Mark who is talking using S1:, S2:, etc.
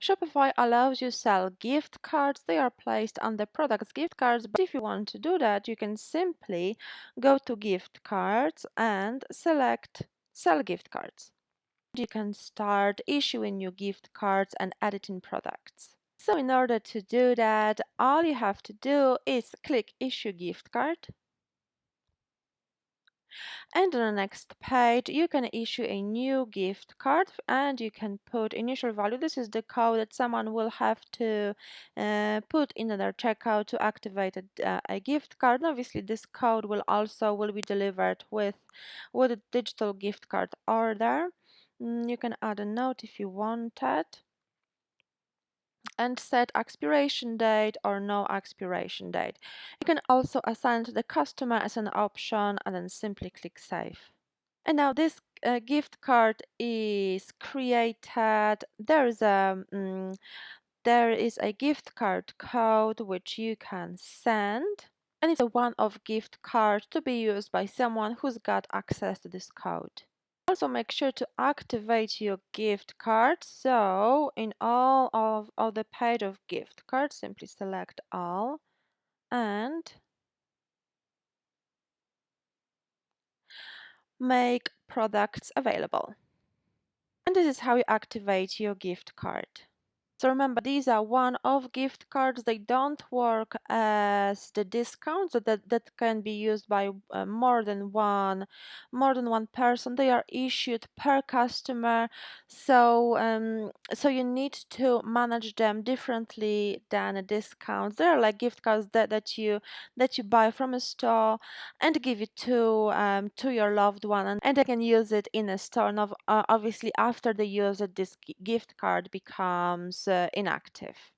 S1: Shopify allows you to sell gift cards. They are placed under products gift cards. But if you want to do that, you can simply go to gift cards and select sell gift cards. You can start issuing new gift cards and editing products. So in order to do that, all you have to do is click issue gift card. And on the next page, you can issue a new gift card and you can put initial value. This is the code that someone will have to put in their checkout to activate a gift card. And obviously, this code will be delivered with a digital gift card order. You can add a note if you wanted and set expiration date or no expiration date. You can also assign to the customer as an option and then simply click save. And now this gift card is created. There is a gift card code which you can send, and it's a one-off gift card to be used by someone who's got access to this code. Also make sure to activate your gift card. So in all of the page of gift cards, simply select all and make products available. And this is how you activate your gift card. So remember, these are one-off gift cards. They don't work as the discounts that can be used by more than one person. They are issued per customer, so you need to manage them differently than discounts. They are like gift cards that you buy from a store and give it to your loved one, and they can use it in a store. And obviously, after they use it, this gift card becomes inactive.